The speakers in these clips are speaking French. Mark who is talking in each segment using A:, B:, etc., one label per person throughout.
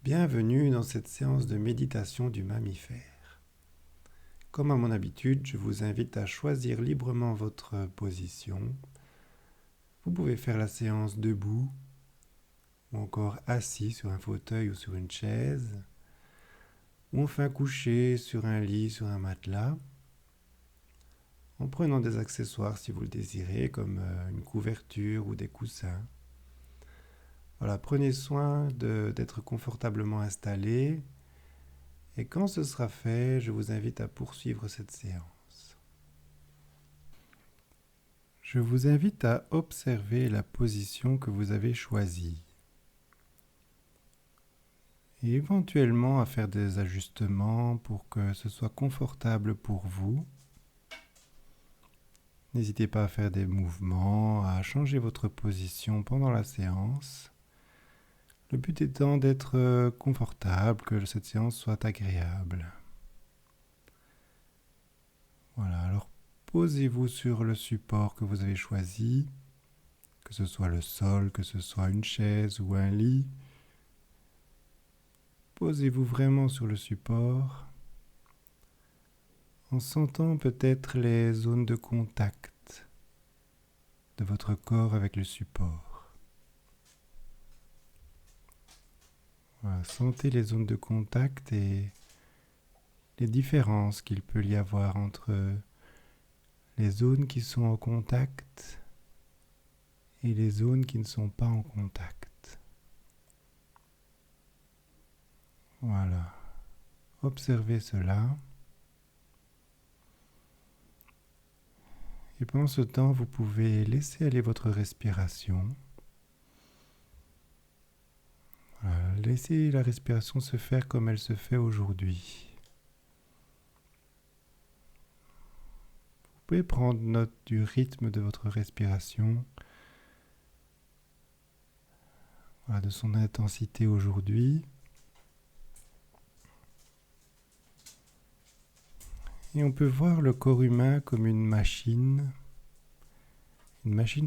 A: Bienvenue dans cette séance de méditation du mammifère. Comme à mon habitude, je vous invite à choisir librement votre position. Vous pouvez faire la séance debout ou encore assis sur un fauteuil ou sur une chaise, ou enfin couché sur un lit, sur un matelas, en prenant des accessoires si vous le désirez, comme une couverture ou des coussins. Voilà, prenez soin d'être confortablement installé. Et quand ce sera fait, je vous invite à poursuivre cette séance. Je vous invite à observer la position que vous avez choisie et éventuellement à faire des ajustements pour que ce soit confortable pour vous. N'hésitez pas à faire des mouvements, à changer votre position pendant la séance. Le but étant d'être confortable, que cette séance soit agréable. Voilà, alors posez-vous sur le support que vous avez choisi, que ce soit le sol, que ce soit une chaise ou un lit. Posez-vous vraiment sur le support en sentant peut-être les zones de contact de votre corps avec le support. Voilà, sentez les zones de contact et les différences qu'il peut y avoir entre les zones qui sont en contact et les zones qui ne sont pas en contact. Voilà. Observez cela. Et pendant ce temps, vous pouvez laisser aller votre respiration. Voilà. Laissez la respiration se faire comme elle se fait aujourd'hui. Vous pouvez prendre note du rythme de votre respiration, voilà, de son intensité aujourd'hui. Et on peut voir le corps humain comme une machine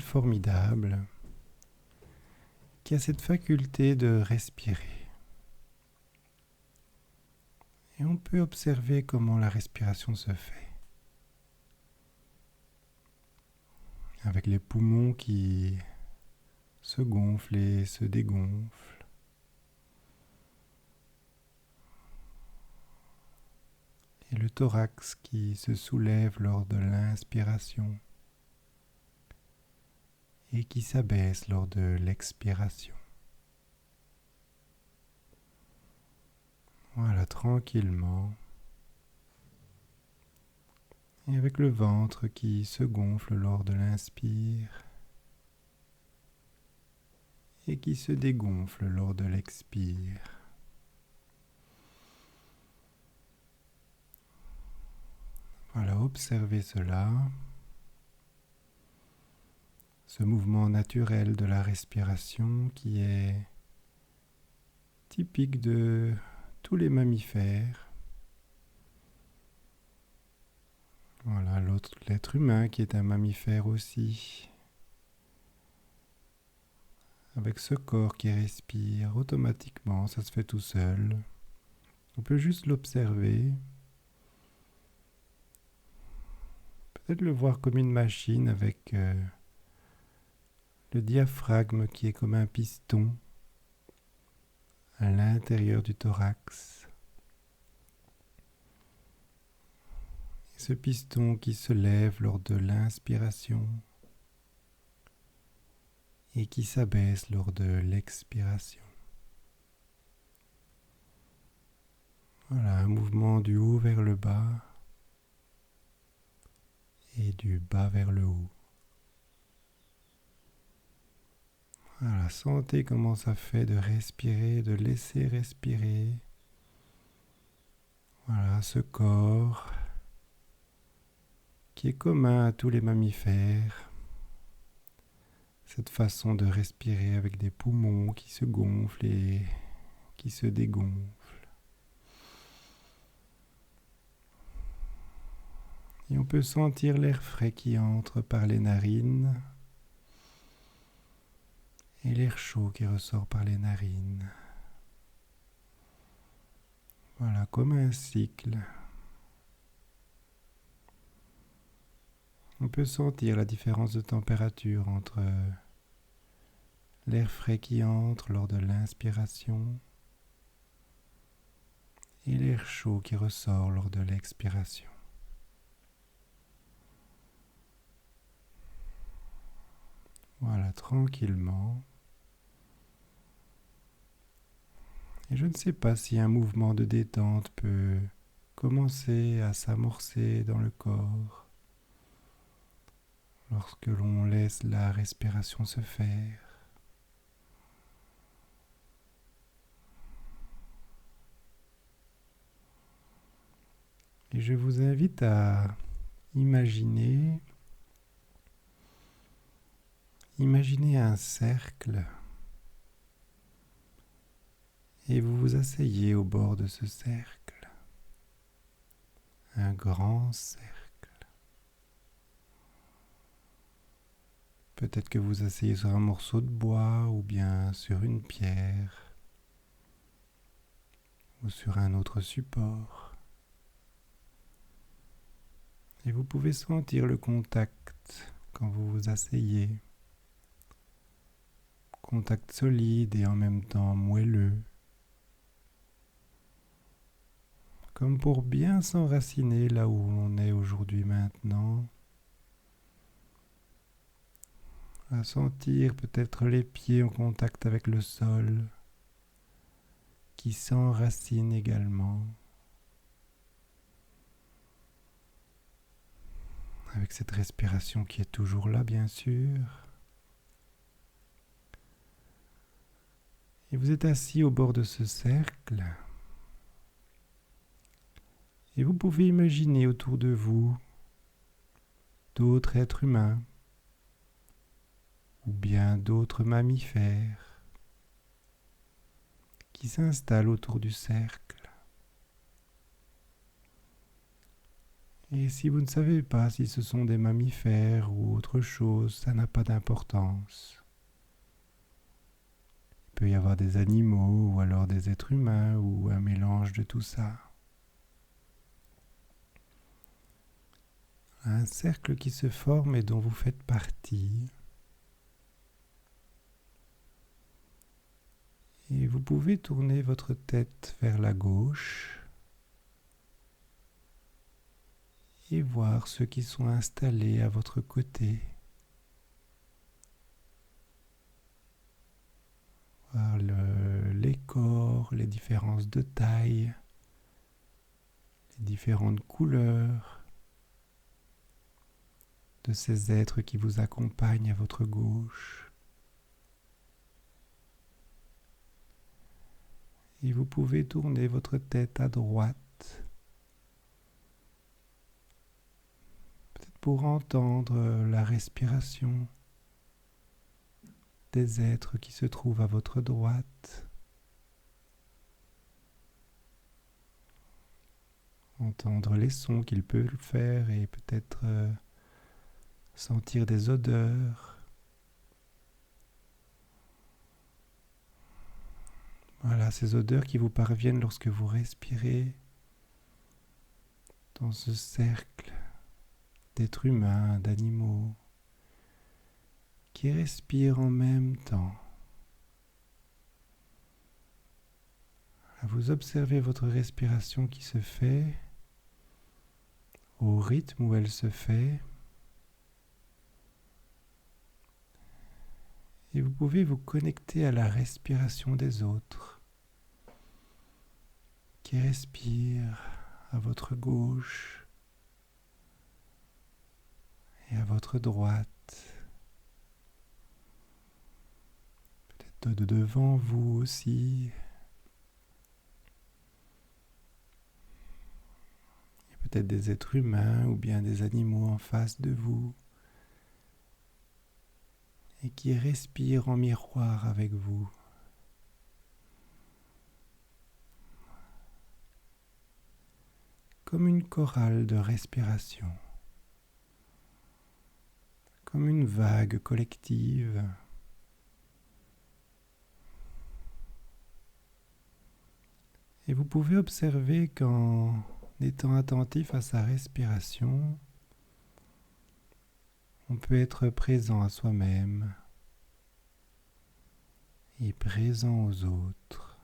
A: formidable, qui a cette faculté de respirer. Et on peut observer comment la respiration se fait. Avec les poumons qui se gonflent et se dégonflent. Et le thorax qui se soulève lors de l'inspiration et qui s'abaisse lors de l'expiration. Voilà, tranquillement. Et avec le ventre qui se gonfle lors de l'inspire et qui se dégonfle lors de l'expire. Voilà, observez cela. Ce mouvement naturel de la respiration qui est typique de tous les mammifères. Voilà, l'être humain qui est un mammifère aussi, avec ce corps qui respire automatiquement, ça se fait tout seul. On peut juste l'observer, peut-être le voir comme une machine avec le diaphragme qui est comme un piston à l'intérieur du thorax. Et ce piston qui se lève lors de l'inspiration et qui s'abaisse lors de l'expiration. Voilà, un mouvement du haut vers le bas et du bas vers le haut. Voilà, sentez comment ça fait de respirer, de laisser respirer. Voilà, ce corps qui est commun à tous les mammifères. Cette façon de respirer avec des poumons qui se gonflent et qui se dégonflent. Et on peut sentir l'air frais qui entre par les narines et l'air chaud qui ressort par les narines. comme un cycle. On peut sentir la différence de température entre l'air frais qui entre lors de l'inspiration et l'air chaud qui ressort lors de l'expiration. Voilà, tranquillement. Et je ne sais pas si un mouvement de détente peut commencer à s'amorcer dans le corps lorsque l'on laisse la respiration se faire. Et je vous invite à imaginer un cercle et vous vous asseyez au bord de ce cercle, un grand cercle. Peut-être que vous asseyez sur un morceau de bois ou bien sur une pierre ou sur un autre support. Et vous pouvez sentir le contact quand vous vous asseyez. Contact solide et en même temps moelleux. Comme pour bien s'enraciner là où on est aujourd'hui maintenant. À sentir peut-être les pieds en contact avec le sol, qui s'enracinent également. Avec cette respiration qui est toujours là, bien sûr. Et vous êtes assis au bord de ce cercle. Et vous pouvez imaginer autour de vous d'autres êtres humains ou bien d'autres mammifères qui s'installent autour du cercle. Et si vous ne savez pas si ce sont des mammifères ou autre chose, ça n'a pas d'importance. Il peut y avoir des animaux ou alors des êtres humains ou un mélange de tout ça. Un cercle qui se forme et dont vous faites partie. Et vous pouvez tourner votre tête vers la gauche et voir ceux qui sont installés à votre côté. Voir les corps, les différences de taille, les différentes couleurs de ces êtres qui vous accompagnent à votre gauche. Et vous pouvez tourner votre tête à droite, peut-être pour entendre la respiration des êtres qui se trouvent à votre droite. Entendre les sons qu'ils peuvent faire et peut-être sentir des odeurs. Voilà, ces odeurs qui vous parviennent lorsque vous respirez dans ce cercle d'êtres humains, d'animaux, qui respirent en même temps. Vous observez votre respiration qui se fait au rythme où elle se fait. Et vous pouvez vous connecter à la respiration des autres qui respirent à votre gauche et à votre droite. Peut-être de devant vous aussi. Il y a peut-être des êtres humains ou bien des animaux en face de vous et qui respirent en miroir avec vous. Comme une chorale de respiration, comme une vague collective. Et vous pouvez observer qu'en étant attentif à sa respiration, on peut être présent à soi-même et présent aux autres.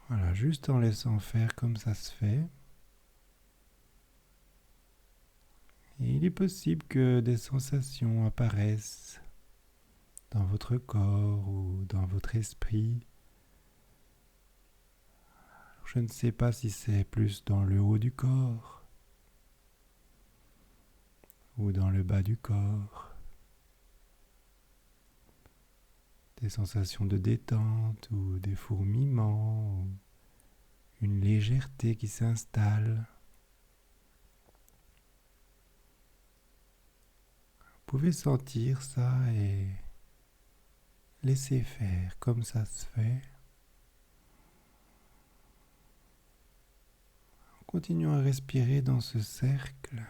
A: Voilà, juste en laissant faire comme ça se fait. Et il est possible que des sensations apparaissent dans votre corps ou dans votre esprit. Je ne sais pas si c'est plus dans le haut du corps ou dans le bas du corps. Des sensations de détente ou des fourmillements ou une légèreté qui s'installe. Vous pouvez sentir ça et laisser faire comme ça se fait. Continuons à respirer dans ce cercle.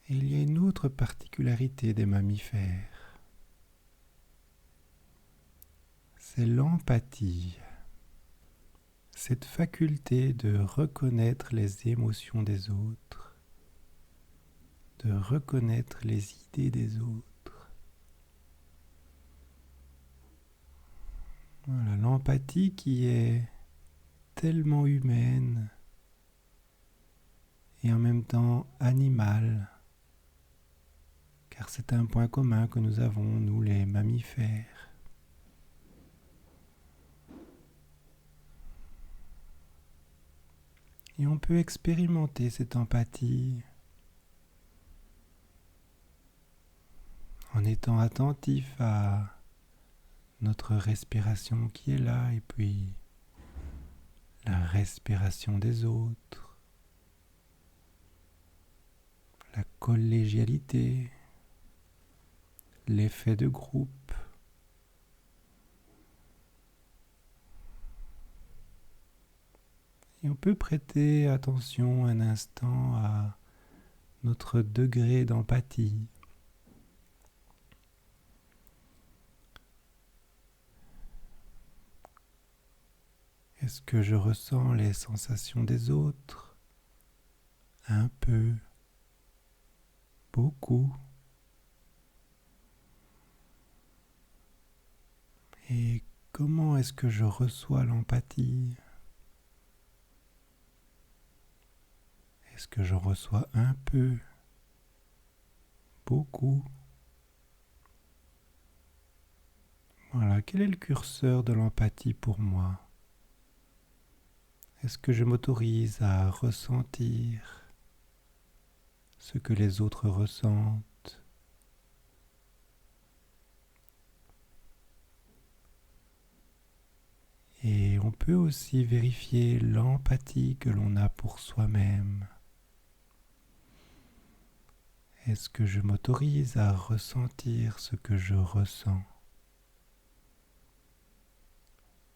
A: Et il y a une autre particularité des mammifères. C'est l'empathie. Cette faculté de reconnaître les émotions des autres, de reconnaître les idées des autres. Voilà, l'empathie qui est tellement humaine et en même temps animale, car c'est un point commun que nous avons, nous les mammifères. Et on peut expérimenter cette empathie en étant attentif à notre respiration qui est là et puis la respiration des autres, la collégialité, l'effet de groupe. Et on peut prêter attention un instant à notre degré d'empathie. Est-ce que je ressens les sensations des autres? Un peu, beaucoup. Et comment est-ce que je reçois l'empathie? Est-ce que je reçois un peu, beaucoup? Voilà, quel est le curseur de l'empathie pour moi? Est-ce que je m'autorise à ressentir ce que les autres ressentent? Et on peut aussi vérifier l'empathie que l'on a pour soi-même. Est-ce que je m'autorise à ressentir ce que je ressens?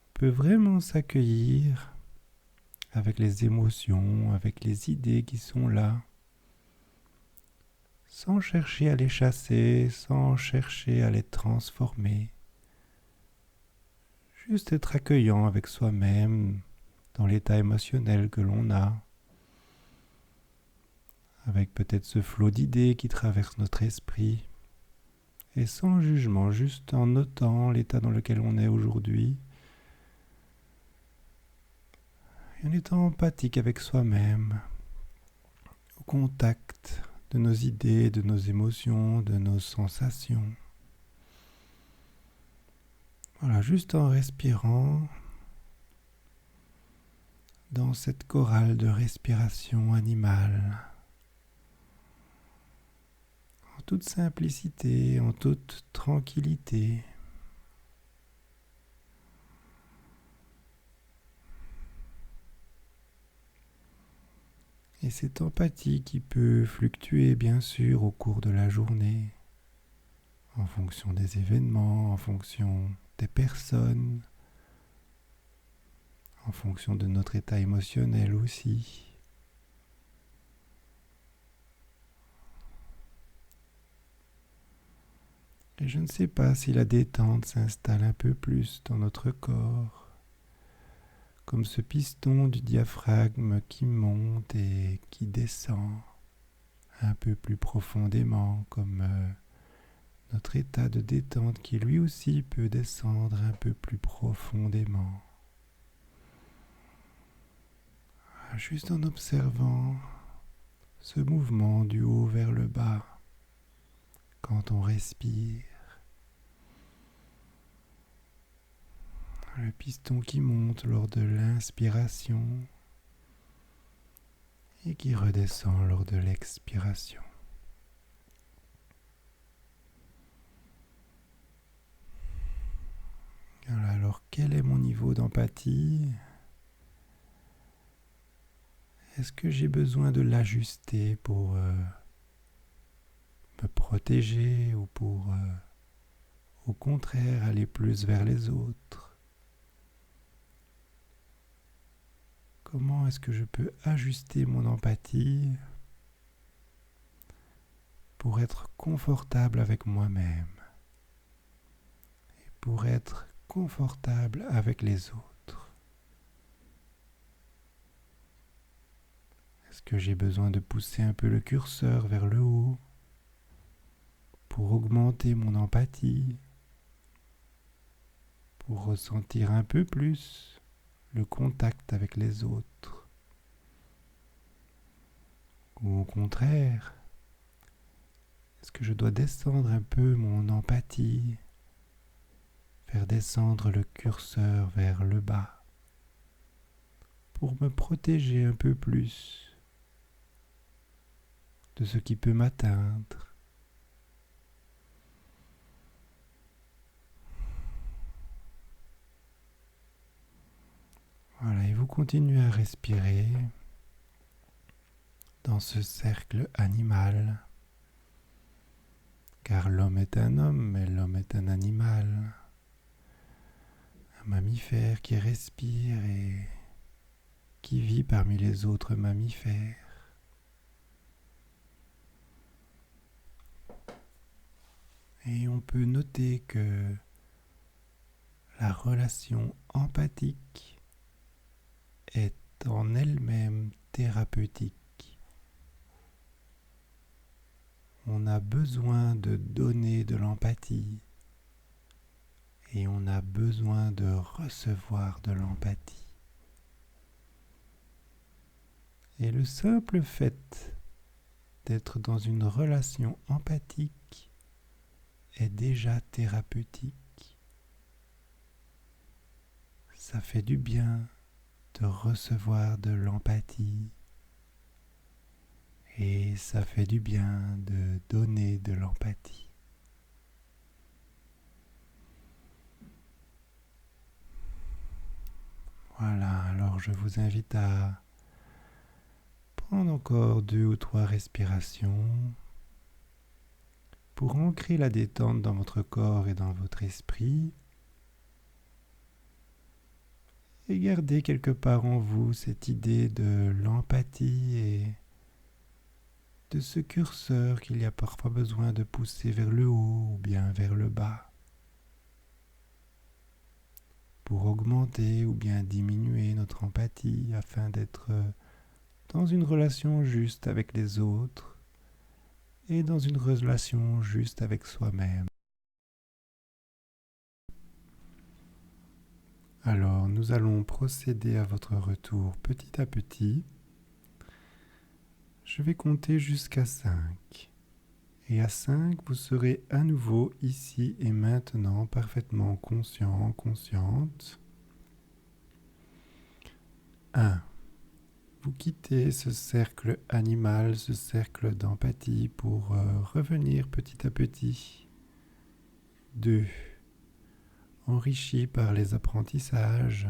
A: On peut vraiment s'accueillir avec les émotions, avec les idées qui sont là, sans chercher à les chasser, sans chercher à les transformer. Juste être accueillant avec soi-même dans l'état émotionnel que l'on a, avec peut-être ce flot d'idées qui traverse notre esprit, et sans jugement, juste en notant l'état dans lequel on est aujourd'hui, et en étant empathique avec soi-même, au contact de nos idées, de nos émotions, de nos sensations. Voilà, juste en respirant dans cette chorale de respiration animale, en toute simplicité, en toute tranquillité. Et cette empathie qui peut fluctuer bien sûr au cours de la journée, en fonction des événements, en fonction des personnes, en fonction de notre état émotionnel aussi. Et je ne sais pas si la détente s'installe un peu plus dans notre corps, comme ce piston du diaphragme qui monte et qui descend un peu plus profondément, comme notre état de détente qui lui aussi peut descendre un peu plus profondément. Juste en observant ce mouvement du haut vers le bas quand on respire. Le piston qui monte lors de l'inspiration et qui redescend lors de l'expiration. Alors, quel est mon niveau d'empathie ? Est-ce que j'ai besoin de l'ajuster pour me protéger ou pour, au contraire, aller plus vers les autres ? Comment est-ce que je peux ajuster mon empathie pour être confortable avec moi-même et pour être confortable avec les autres? Est-ce que j'ai besoin de pousser un peu le curseur vers le haut pour augmenter mon empathie, pour ressentir un peu plus le contact avec les autres? Ou au contraire, est-ce que je dois descendre un peu mon empathie, faire descendre le curseur vers le bas pour me protéger un peu plus de ce qui peut m'atteindre? Voilà, et vous continuez à respirer dans ce cercle animal, car l'homme est un homme, mais l'homme est un animal, un mammifère qui respire et qui vit parmi les autres mammifères. Et on peut noter que la relation empathique est en elle-même thérapeutique. On a besoin de donner de l'empathie et on a besoin de recevoir de l'empathie. Et le simple fait d'être dans une relation empathique est déjà thérapeutique. Ça fait du bien de recevoir de l'empathie et ça fait du bien de donner de l'empathie. Voilà, alors je vous invite à prendre encore 2 ou 3 respirations pour ancrer la détente dans votre corps et dans votre esprit et garder quelque part en vous cette idée de l'empathie et de ce curseur qu'il y a parfois besoin de pousser vers le haut ou bien vers le bas pour augmenter ou bien diminuer notre empathie afin d'être dans une relation juste avec les autres et dans une relation juste avec soi-même. Alors, nous allons procéder à votre retour petit à petit. Je vais compter jusqu'à 5. Et à 5, vous serez à nouveau ici et maintenant parfaitement conscient, consciente. 1. Vous quittez ce cercle animal, ce cercle d'empathie pour revenir petit à petit. 2. Enrichi par les apprentissages.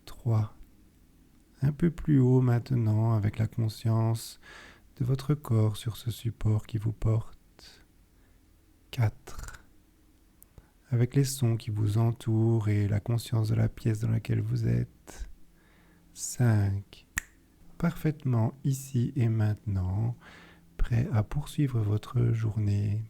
A: 3. Un peu plus haut maintenant avec la conscience de votre corps sur ce support qui vous porte. 4. Avec les sons qui vous entourent et la conscience de la pièce dans laquelle vous êtes. 5. Parfaitement ici et maintenant, prêt à poursuivre votre journée